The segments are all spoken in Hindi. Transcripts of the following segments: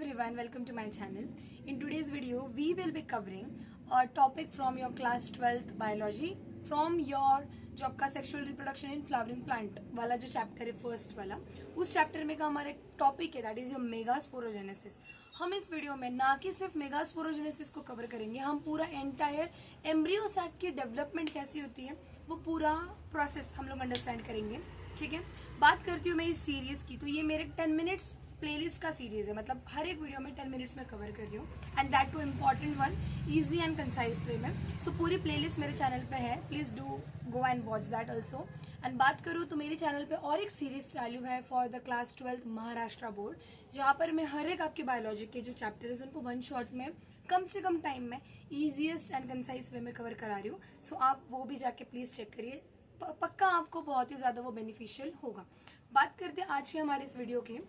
everyone, welcome to my channel. In today's video, we will be covering a topic from your class 12th biology from your जो आपका sexual reproduction in flowering plant वाला जो चैप्टर है फर्स्ट वाला, उस चैप्टर में का हमारा एक टॉपिक है दैट इज योर मेगास्पोरोजेनेसिस। हम इस वीडियो में ना कि सिर्फ मेगास्पोरोजेनेसिस को कवर करेंगे, हम पूरा एंटायर एम्ब्रियो सैक की डेवलपमेंट कैसी होती है वो पूरा प्रोसेस हम लोग अंडरस्टैंड करेंगे। ठीक है, बात करती हूँ मैं इस सीरीज की, तो ये मेरे 10 मिनट्स प्लेलिस्ट का सीरीज है, मतलब हर एक वीडियो में 10 मिनट्स में कवर कर रही हूँ and that two important one, easy and concise way में। सो पूरी प्लेलिस्ट मेरे चैनल पे है, please do go and watch that also. And बात करूँ तो मेरे चैनल पे और एक सीरीज चालू है for the class 12 Maharashtra board, जहाँ पर मैं हर एक आपके बायोलॉजी के जो चैप्टर है उनको वन शॉट में कम से कम टाइम में इजीएस्ट एंड कंसाइज वे में कवर करा रही हूँ। सो आप वो भी जाके प्लीज चेक करिए, पक्का आपको बहुत ही ज्यादा वो बेनिफिशियल होगा। बात करते हैं आज के हमारे इस वीडियो के,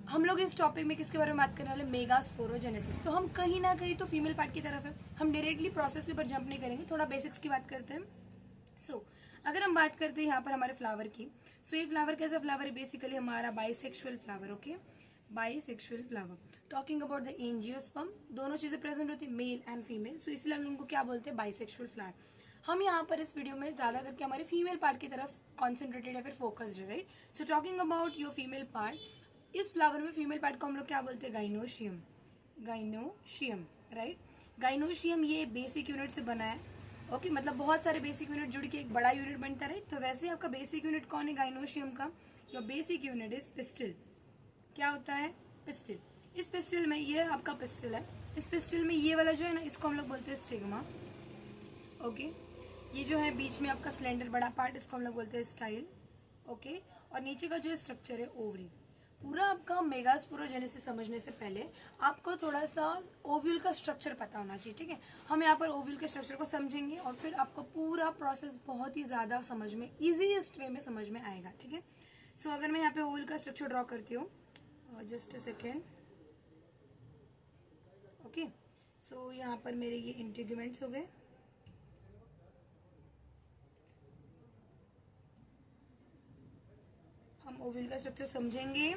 हम लोग इस टॉपिक में किसके बारे में बात करने वाले, मेगास्पोरोजेनेसिस। तो हम कहीं ना कहीं तो फीमेल पार्ट की तरफ है, हम डायरेक्टली प्रोसेस के ऊपर जंप नहीं करेंगे, थोड़ा बेसिक्स की बात करते हैं। सो अगर हम बात करते हैं यहाँ पर हमारे फ्लावर की, सो ये फ्लावर कैसा फ्लावर है, बेसिकली हमारा bisexual flower. Okay, bisexual flower, talking about the angiosperm, दोनों चीजें प्रेजेंट होती है मेल एंड फीमेल, सो इसलिए हम उनको क्या बोलते हैं, बाइसेक्सुअल फ्लावर। हम यहाँ पर इस वीडियो में ज्यादा करके हमारे फीमेल पार्ट की तरफ कॉन्सेंट्रेटेड है, फिर फोकस्ड है, right. So talking about your female part, इस फ्लावर में फीमेल पार्ट को हम लोग क्या बोलते हैं, गाइनोशियम। Gynoecium, right. गाइनोशियम ये बेसिक यूनिट से बना है। ओके, मतलब बहुत सारे बेसिक यूनिट जुड़ के एक बड़ा यूनिट बनता है, राइट। तो वैसे आपका बेसिक यूनिट कौन है गाइनोशियम का, your basic unit is pistil. क्या होता है, पिस्टिल। इस पिस्टिल में, ये आपका पिस्टिल है, इस पिस्टिल में ये वाला जो है ना, इसको हम लोग बोलते हैं स्टिग्मा। ओके, ये जो है बीच में आपका सिलेंडर बड़ा पार्ट, इसको हम लोग बोलते हैं स्टाइल। ओके, और नीचे का जो स्ट्रक्चर है ओवरी। पूरा आपका मेगास्पोरोजेनेसिस समझने से पहले आपको थोड़ा सा ओव्यूल का स्ट्रक्चर पता होना चाहिए। ठीक है, हम यहाँ पर ओव्यूल के स्ट्रक्चर को समझेंगे और फिर आपको पूरा प्रोसेस बहुत ही ज्यादा समझ में, इजीएस्ट वे में समझ में आएगा। ठीक है, सो अगर मैं यहाँ पे ओव्यूल का स्ट्रक्चर ड्रॉ करती हूँ, जस्ट अ सेकेंड। ओके, सो यहाँ पर मेरे ये इंटीग्यूमेंट्स हो गए। हम ओव्यूल का स्ट्रक्चर समझेंगे,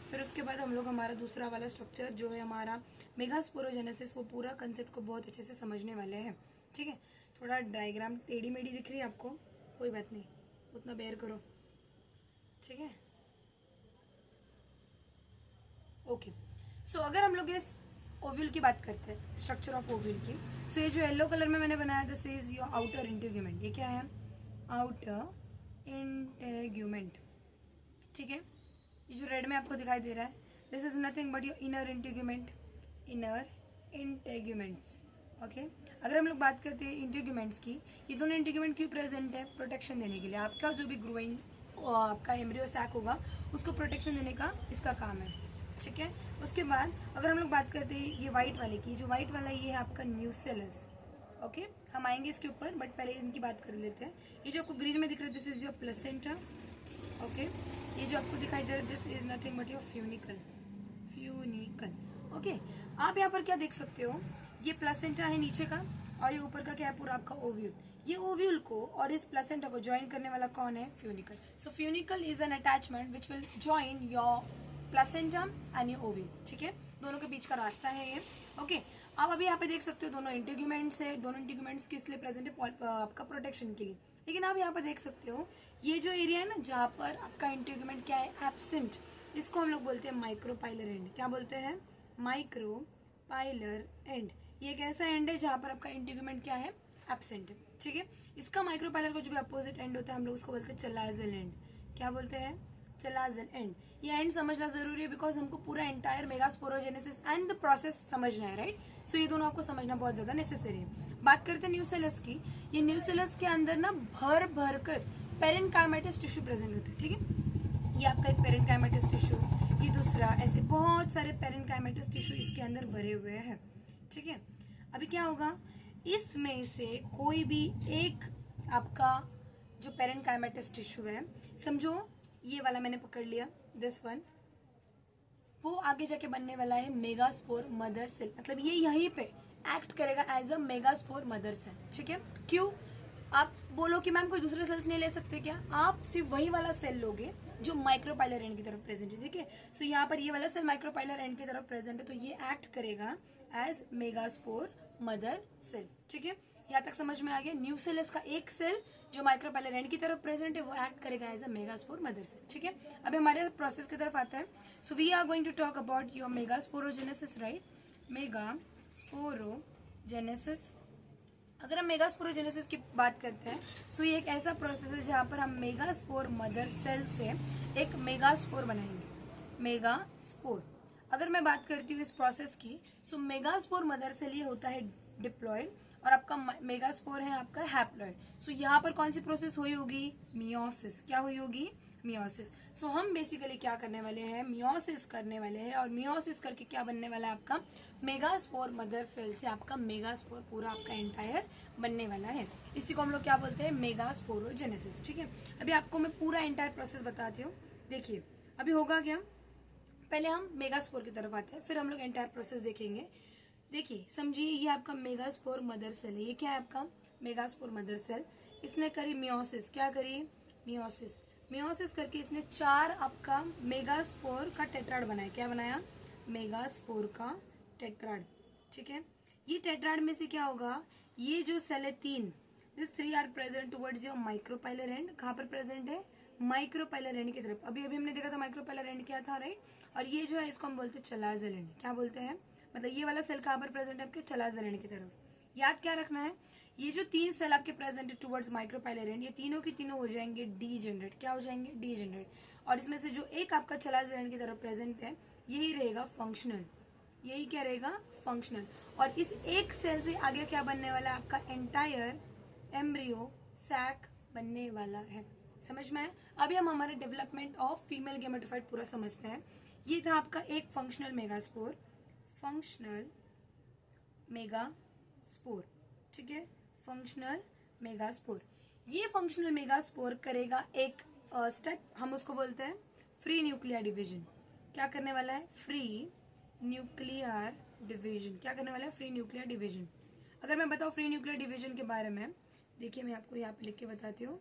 फिर उसके बाद हम लोग हमारा दूसरा वाला स्ट्रक्चर जो है हमारा मेगास्पोरोजेनेसिस, वो पूरा कंसेप्ट को बहुत अच्छे से समझने वाले हैं। ठीक है, थोड़ा डायग्राम टेढ़ी मेढ़ी दिख रही है आपको, कोई बात नहीं, उतना बेयर करो। ठीक है, ओके। सो अगर हम लोग इस ओव्यूल की बात करते हैं, स्ट्रक्चर ऑफ ओव्यूल की, सो ये जो येलो कलर में मैंने बनाया, this is your outer integument. ये क्या है, आउटर इंटीग्यूमेंट। ठीक है, ये जो रेड में आपको दिखाई दे रहा है, this is nothing but your inner integument. Inner integuments. Okay, अगर हम लोग बात करते हैं इंटीग्यूमेंट्स की, ये दोनों इंटीग्यूमेंट क्यों प्रेजेंट है, प्रोटेक्शन देने के लिए। आपका जो भी ग्रोइंग आपका एम्ब्रियो सैक होगा उसको प्रोटेक्शन देने का इसका काम है। ठीक है, उसके बाद अगर हम लोग बात करते हैं ये व्हाइट वाले की, जो व्हाइट वाला ये है आपका न्यूसेलस। ओके, हम आएंगे इसके ऊपर, बट पहले इनकी बात कर लेते हैं। ये जो आपको ग्रीन में दिख रहा है, this is your placenta. Okay, ये जो आपको दिखाई दे रहा है, this is nothing but your funicle. Funicle. Okay, आप यहाँ पर क्या देख सकते हो, ये प्लेसेंटा है नीचे का, और ये ऊपर का क्या है, पूरा आपका ओव्यूल। ये ओव्यूल को और इस प्लेसेंटा को ज्वाइन करने वाला कौन है, funicle. So funicle is an attachment which will join your placenta and your ovule. ठीक है, दोनों के बीच का रास्ता है ये। ओके, आप अभी यहाँ पे देख सकते हो दोनों इंटीग्यूमेंट्स है, दोनों इंटीग्यूमेंट्स किस लिए प्रेजेंट है, आपका प्रोटेक्शन के लिए। लेकिन आप यहाँ पर देख सकते हो ये जो एरिया है ना, जहाँ पर आपका इंटीग्यूमेंट क्या है, एब्सेंट, इसको हम लोग बोलते हैं माइक्रोपाइलर एंड। क्या बोलते हैं, माइक्रोपाइलर एंड। ये एक ऐसा एंड है जहाँ पर आपका इंटीग्यूमेंट क्या है, एब्सेंट है। ठीक है, इसका माइक्रोपाइलर का जो भी अपोजिट एंड होता है हम लोग उसको बोलते हैं चलाजल एंड। क्या बोलते हैं, चलाजल एंड। ये एंड समझना जरूरी है बिकॉज हमको पूरा entire megasporogenesis and the process समझना है, राइट। सो ये दोनों आपको समझना बहुत ज्यादा नेसेसरी है। बात करते हैं न्यूसेलस की, ये न्यूसेलस के अंदर ना भर भर कर पेरेन्काइमेटस टिश्यू प्रेजेंट होता है। ठीक है, ये आपका एक पेरेन्काइमेटस टिश्यू, ये दूसरा, ऐसे बहुत सारे पेरेन्काइमेटस टिश्यू इसके अंदर भरे हुए हैं। ठीक है, अभी क्या होगा, इसमें से कोई भी एक आपका जो पेरेन्काइमेटस टिश्यू है, समझो ये वाला मैंने पकड़ लिया, दिस वन, वो आगे जाके बनने वाला है मेगास्पोर मदर सेल। मतलब ये यहीं पे एक्ट करेगा as a megaspore mother cell. ठीक है, क्यों, आप बोलो कि मैम कोई दूसरे सेल्स नहीं ले सकते क्या, आप सिर्फ वही वाला सेल लोगे, जो माइक्रोपाइलर एंड की तरफ प्रेजेंट है, ठीक है। सो यहाँ पर ये वाला सेल माइक्रोपाइलर एंड की तरफ प्रेजेंट है, तो ये एक्ट करेगा एज मेगास्पोर मदर सेल, ठीक है। यहाँ तक समझ में आ गया। न्यूक्लियस का एक सेल जो माइक्रोपाइलर एंड की तरफ प्रेजेंट है वो एक्ट करेगा as a megaspore mother cell, ठीक है। अभी हमारे प्रोसेस की तरफ आता है। So we are going to talk about your megasporogenesis, right. Megasporogenesis, अगर हम मेगास्पोरोजेनेसिस की बात करते हैं, सो ये एक ऐसा प्रोसेस है जहां पर हम मेगास्पोर मदर सेल से एक मेगास्पोर बनाएंगे। मेगास्पोर, अगर मैं बात करती हूँ इस प्रोसेस की, सो मेगास्पोर मदर सेल ये होता है डिप्लॉयड और आपका मेगास्पोर है आपका हैप्लॉयड। सो यहाँ पर कौन सी प्रोसेस हुई होगी? मियोसिस। क्या हुई होगी? मियोसिस। सो हम बेसिकली क्या करने वाले हैं? मियोसिस करने वाले हैं, और मियोसिस करके क्या बनने वाला है आपका? मेगास्पोर मदर सेल से आपका मेगास्पोर पूरा आपका एंटायर बनने वाला है। इसी को हम लोग क्या बोलते हैं? मेगास्पोरोजेनेसिस, ठीक है। अभी आपको मैं पूरा एंटायर प्रोसेस बताती हूँ। देखिए अभी होगा क्या, पहले हम मेगास्पोर की तरफ आते हैं, फिर हम लोग एंटायर प्रोसेस देखेंगे। देखिए समझिए, ये आपका मेगास्पोर मदर सेल है। ये क्या है आपका? Megaspore mother cell. इसने करी मियोसिस। क्या करी? मियोसिस। मियोसिस करके इसने 4 आपका मेगास्पोर का टेट्राड बनाया। क्या बनाया? मेगास्पोर का टेट्राड, ठीक है। ये टेट्राड में से क्या होगा? ये जो सेल है 3, this 3 are present towards your micropylar end. कहाँ पर प्रेजेंट है? माइक्रोपाइलर एंड की तरफ। अभी हमने देखा था माइक्रोपाइलर एंड क्या था, राइट। और ये जो है इसको हम बोलते हैं चलाजल एंड। क्या बोलते हैं? मतलब ये वाला सेल कहाँ पर प्रेजेंट है? आपके चलाजल एंड की तरफ। याद क्या रखना है? ये जो 3 सेल आपके प्रेजेंट है टुवर्ड्स माइक्रोपाइलर एंड, ये तीनों की तीनों हो जाएंगे डीजेनरेट। क्या हो जाएंगे? डीजेनरेट। और इसमें से जो एक आपका चलाजल एंड की तरफ प्रेजेंट है यही रहेगा फंक्शनल। यही क्या रहेगा? फंक्शनल। और इस एक सेल से आगे क्या बनने वाला है? आपका एंटायर एम्ब्रियो सैक बनने वाला है। समझ में आया? अभी हम हमारे डेवलपमेंट ऑफ फीमेल गेमेटोफाइट पूरा समझते हैं। ये था आपका एक फंक्शनल मेगास्पोर, फंक्शनल मेगास्पोर, ठीक है। Functional megaspore. ये फंक्शनल मेगास्पोर करेगा एक स्टेप, हम उसको बोलते हैं फ्री न्यूक्लियर डिवीजन। क्या करने वाला है? Free nuclear division. क्या करने वाला है? Free nuclear division. अगर मैं बताऊं फ्री न्यूक्लियर डिवीजन के बारे में, देखिए मैं आपको यहाँ पे लिख के बताती हूँ।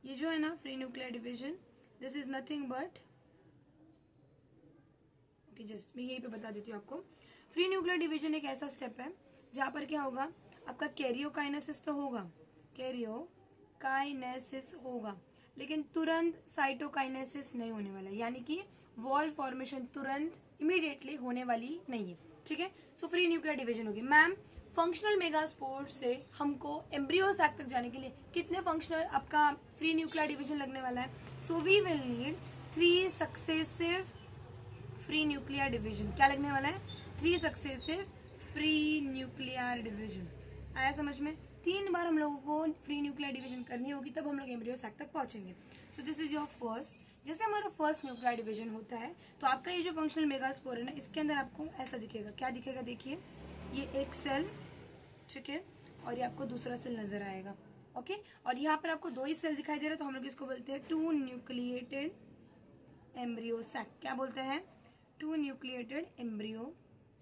ये जो है ना free nuclear division, this is nothing but, okay just मैं यहीं पे बता देती हूँ आपको। फ्री न्यूक्लियर डिवीजन एक ऐसा स्टेप है जहां पर क्या होगा? आपका कैरियोकाइनेसिस तो होगा, कैरियोकाइनेसिस होगा, लेकिन तुरंत साइटोकाइनेसिस नहीं होने वाला, यानी कि वॉल फॉर्मेशन तुरंत इमीडिएटली होने वाली नहीं है, ठीक है। सो फ्री न्यूक्लियर डिवीजन होगी। मैम फंक्शनल मेगास्पोर से हमको एम्ब्रियो सैक तक जाने के लिए कितने फंक्शनल आपका फ्री न्यूक्लियर डिवीजन लगने वाला है? So we will need 3 successive free nuclear division. क्या लगने वाला है? 3 सक्सेसिव फ्री न्यूक्लियर डिवीजन। आया समझ में? 3 बार हम लोगों को फ्री न्यूक्लियर डिवीजन करनी होगी, तब हम लोग एम्ब्रियो सैक तक पहुंचेंगे। So this is your first. जैसे हमारा फर्स्ट न्यूक्लियर डिवीजन होता है, तो आपका ये जो फंक्शनल मेगास्पोर है ना, इसके अंदर आपको ऐसा दिखेगा। क्या दिखेगा? देखिए ये एक सेल, ठीक है, और ये आपको दूसरा सेल नजर आएगा, ओके। और यहाँ पर आपको 2 ही सेल दिखाई दे रहा है, तो हम लोग इसको बोलते हैं 2 न्यूक्लिएटेड एम्ब्रियो सैक। क्या बोलते हैं? 2 न्यूक्लिएटेड एम्ब्रियो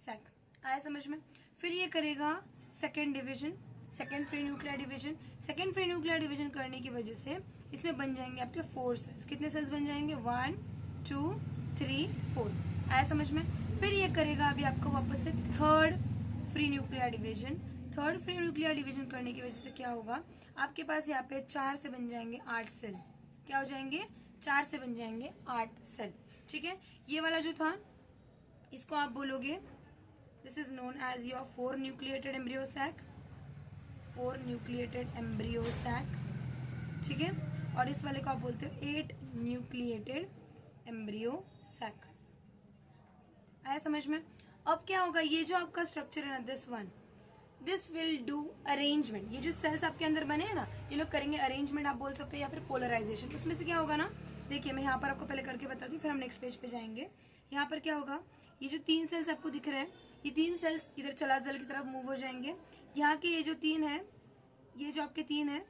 सैक। आया समझ में? फिर ये करेगा second division, second free nuclear division. Second free nuclear division करने की वजह से इसमें बन जाएंगे आपके 4 सेल्स। कितने सेल्स बन जाएंगे? 1 2 3 4। आया समझ में? फिर ये करेगा अभी आपको वापस से third free nuclear division. Third free nuclear division करने की वजह से क्या होगा? आपके पास यहाँ पे 4 से बन जाएंगे 8 सेल। क्या हो जाएंगे? 4 से बन जाएंगे 8 सेल, ठीक है। ये वाला जो था इसको आप बोलोगे, this is known as your 4 nucleated embryo sac, 4 nucleated embryo sac, ठीक है। और इस वाले को आप बोलते हो 8 न्यूक्लिएटेड एम्ब्रियो सैक। आया समझ में? अब क्या होगा? ये जो आपका स्ट्रक्चर है ना, this one, this will do arrangement. ये जो सेल्स आपके अंदर बने हैं ना, ये लोग करेंगे अरेंजमेंट, आप बोल सकते हो, या फिर पोलराइजेशन। उसमें से क्या होगा ना, देखिए मैं यहाँ पर आपको पहले करके बताती हूँ, फिर हम नेक्स्ट पेज पे जाएंगे। यहाँ पर क्या होगा? ये जो 3 सेल्स आपको दिख रहे हैं, ये 3 सेल्स इधर चलाजल की तरफ मूव हो जाएंगे। यहाँ के ये जो 3 है, ये जो आपके 3 है,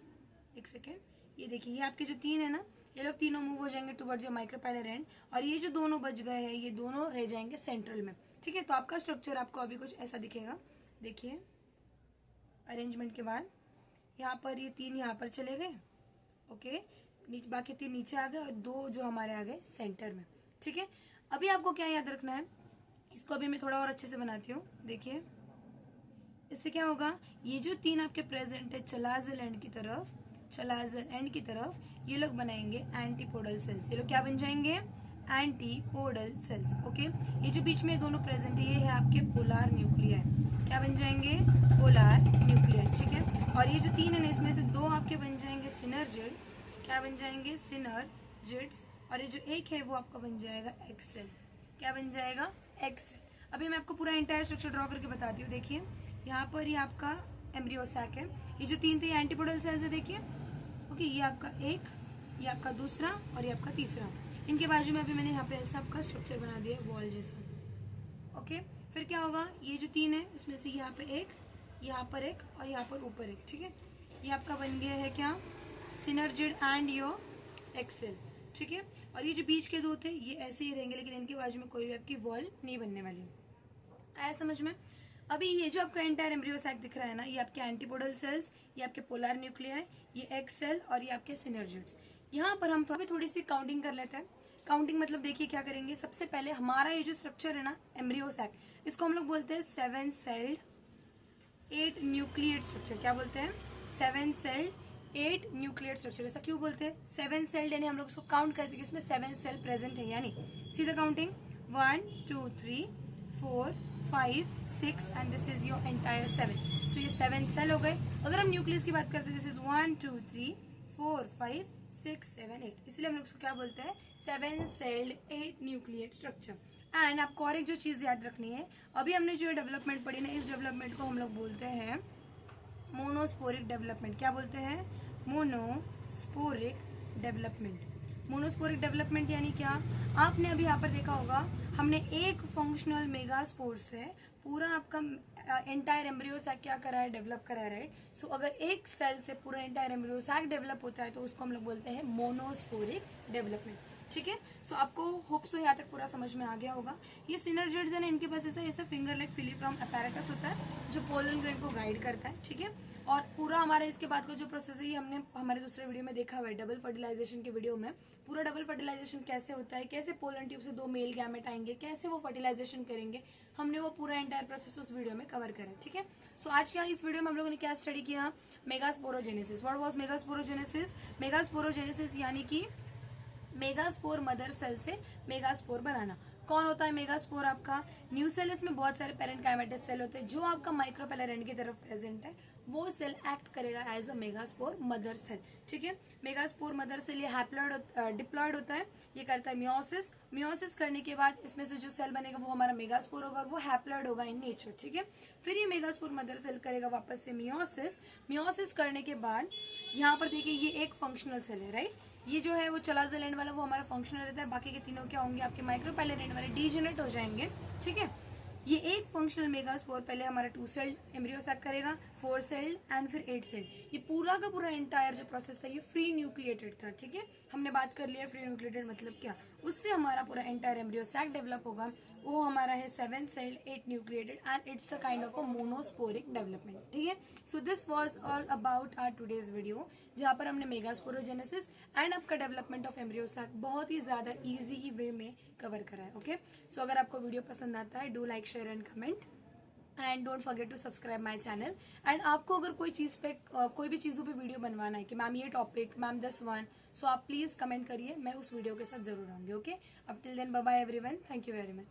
एक सेकेंड, ये देखिए ये आपके जो 3 है ना, ये लोग तीनों मूव हो जाएंगे टुवर्ड्स योर माइक्रोपाइलर एंड, और ये जो दोनों बच गए हैं ये दोनों रह जाएंगे सेंट्रल में, ठीक है। तो आपका स्ट्रक्चर आपको अभी कुछ ऐसा दिखेगा। देखिए अरेंजमेंट के बाद यहाँ पर ये 3 यहाँ पर चले गए, ओके, बाकी 3 नीचे आ गए और 2 जो हमारे आ गए सेंटर में। ठीक है, अभी आपको क्या याद रखना है, इसको अभी मैं थोड़ा और अच्छे से बनाती हूँ। देखिए इससे क्या होगा, ये जो 3 आपके प्रेजेंट है चलाजल एंड की तरफ, चलाजल एंड की तरफ, ये लोग बनाएंगे एंटीपोडल सेल्स। ये लोग क्या बन जाएंगे, एंटीपोडल सेल्स। ओके, ये जो बीच में दोनों प्रेजेंट है ये है आपके पोलर न्यूक्लियाई, क्या बन जाएंगे, पोलर न्यूक्लियाई। ठीक है, और ये जो 3 है ना इसमें से 2 आपके बन जाएंगे सिनर्जिड, क्या बन जाएंगे, सिनर्जिड्स, और ये जो एक है वो आपका बन जाएगा एक्सेल, क्या बन जाएगा, एक्सेल। अभी मैं आपको पूरा एंटायर स्ट्रक्चर ड्रॉ करके बताती हूँ। देखिए यहाँ पर ये आपका एम्ब्रियो सैक है, ये जो 3 थे ये एंटीपोडल सेल्स है। देखिए ओके, ये आपका एक, ये आपका दूसरा और ये आपका तीसरा। इनके बाजू में अभी मैंने यहाँ पे ऐसा आपका स्ट्रक्चर बना दिया है वॉल जैसा। ओके, फिर क्या होगा, ये जो 3 है उसमें से यहाँ पे एक, यहाँ पर एक और यहाँ पर ऊपर एक। ठीक है, ये आपका बन गया है क्या, सिनर्जिड एंड योर एक्सेल। ठीक है, और ये जो बीच के 2 थे ये ऐसे ही रहेंगे, लेकिन इनके बाजू में कोई भी आपकी वॉल नहीं बनने वाली। आया समझ में। अभी ये जो आपका एंटायर एम्ब्रियो सैक दिख रहा है ना, ये आपके एंटीपोडल सेल्स, ये आपके पोलर न्यूक्लियाई, ये एक्सेल और ये आपके सिनर्जिड्स। यहाँ पर हम थोड़ी सी काउंटिंग कर लेते हैं। काउंटिंग मतलब देखिए क्या करेंगे, सबसे पहले हमारा ये जो स्ट्रक्चर है ना एम्ब्रियो सैक, इसको हम लोग बोलते हैं 7 सेल्ड 8 न्यूक्लिएट स्ट्रक्चर। क्या बोलते हैं, 7 सेल्ड 8 न्यूक्लिएट स्ट्रक्चर। ऐसा क्यों बोलते हैं, 7 सेल्ड यानी हम लोग उसको काउंट करते हैं कि इसमें 7 सेल प्रेजेंट है, यानी सीधा counting 1 2 3 4 5 6 and this is your entire 7। सो ये 7 सेल हो गए। अगर हम न्यूक्लियस की बात करते हैं, दिस इज 1 2 3 4 5 6 7 8, इसलिए हम लोग उसको क्या बोलते हैं, 7 सेल्ड 8 न्यूक्लिएट स्ट्रक्चर। एंड आपको और एक जो चीज याद रखनी है, अभी हमने जो डेवलपमेंट पढ़ी ना, इस डेवलपमेंट को हम लोग बोलते हैं मोनोस्पोरिक डेवलपमेंट। क्या बोलते हैं, मोनोस्पोरिक डेवलपमेंट। मोनोस्पोरिक डेवलपमेंट यानी क्या, आपने अभी यहाँ पर देखा होगा, हमने एक फंक्शनल मेगास्पोर से पूरा आपका एंटायर एम्ब्रियो सैक क्या करा है, डेवलप करा है, राइट। सो अगर एक सेल से पूरा एंटायर एम्ब्रियो सैक डेवलप होता है तो उसको हम लोग बोलते हैं मोनोस्पोरिक डेवलपमेंट। ठीक है, सो आपको होप सो यहाँ तक पूरा समझ में आ गया होगा। ये सिनर्जिड्स है ना, इनके पास ऐसा फिंगर लाइक फिलीफ्रॉम अपैरेटस होता है जो पोलन ग्रेन को गाइड करता है। ठीक है, और पूरा हमारा इसके बाद का जो प्रोसेस है ये हमने हमारे दूसरे वीडियो में देखा हुआ है, डबल फर्टिलाइजेशन के वीडियो में। पूरा डबल फर्टिलाइजेशन कैसे होता है, कैसे पोलन ट्यूब से 2 मेल गैमेट आएंगे, कैसे वो फर्टिलाइजेशन करेंगे, हमने वो पूरा एंटायर प्रोसेस उस वीडियो में कवर करा है। ठीक है, सो आज क्या इस वीडियो में हम लोगों ने क्या स्टडी किया, megasporogenesis. What was megasporogenesis, megasporogenesis यानी कि मेगास्पोर मदर सेल से मेगास्पोर बनाना। कौन होता है मेगास्पोर, आपका न्यू सेल। इसमें बहुत सारे पेरेंकाइमेटस सेल होते हैं, जो आपका माइक्रोपेलर एंड की तरफ प्रेजेंट है वो सेल एक्ट करेगा as a megaspore mother cell. ठीक है, मेगास्पोर मदर सेल ये हैप्लॉइड डिप्लॉइड होता है, ये करता है मियोसिस। मियोसिस करने के बाद इसमें से जो सेल बनेगा वो हमारा मेगास्पोर होगा और वो हैप्लॉइड होगा इन नेचर। ठीक है, फिर ये मेगास्पोर मदर सेल करेगा वापस से मियोसिस। मियोसिस करने के बाद यहाँ पर देखिए ये एक फंक्शनल सेल है, राइट। ये जो है वो चलाजल एंड वाला वो हमारा फंक्शनल रहता है, बाकी के तीनों क्या होंगे, आपके माइक्रोपेलर एंड वाले डीजेनरेट हो जाएंगे। ठीक है, ये एक फंक्शनल मेगास्पोर पहले हमारा 2 सेल एम्ब्रियो सैक करेगा, 4 सेल एंड फिर 8 सेल। ये पूरा का पूरा एंटायर जो प्रोसेस था ये फ्री न्यूक्लिएटेड था। ठीक है, हमने बात कर लिया फ्री न्यूक्लिएटेड मतलब क्या, उससे हमारा पूरा एंटायर एम्ब्रियो सैक डेवलप होगा। वो हमारा है 7 cell 8 nucleated and it's a kind of a monosporic development. ठीक है, so this was all about our today's video, जहां पर हमने मेगास्पोरोजेनेसिस एंड आपका डेवलपमेंट ऑफ एम्ब्रियो सैक बहुत ही ज्यादा इजी वे में कवर करा है। ओके, सो अगर आपको वीडियो पसंद आता है do like share and comment and don't forget to subscribe my channel. And आपको अगर कोई चीज पे कोई भी चीजों पे वीडियो बनवाना है कि मैम ये टॉपिक, मैम दिस वन, सो आप प्लीज कमेंट करिए, मैं उस वीडियो के साथ जरूर आऊंगी। ओके, अब till then bye bye everyone, thank you very much.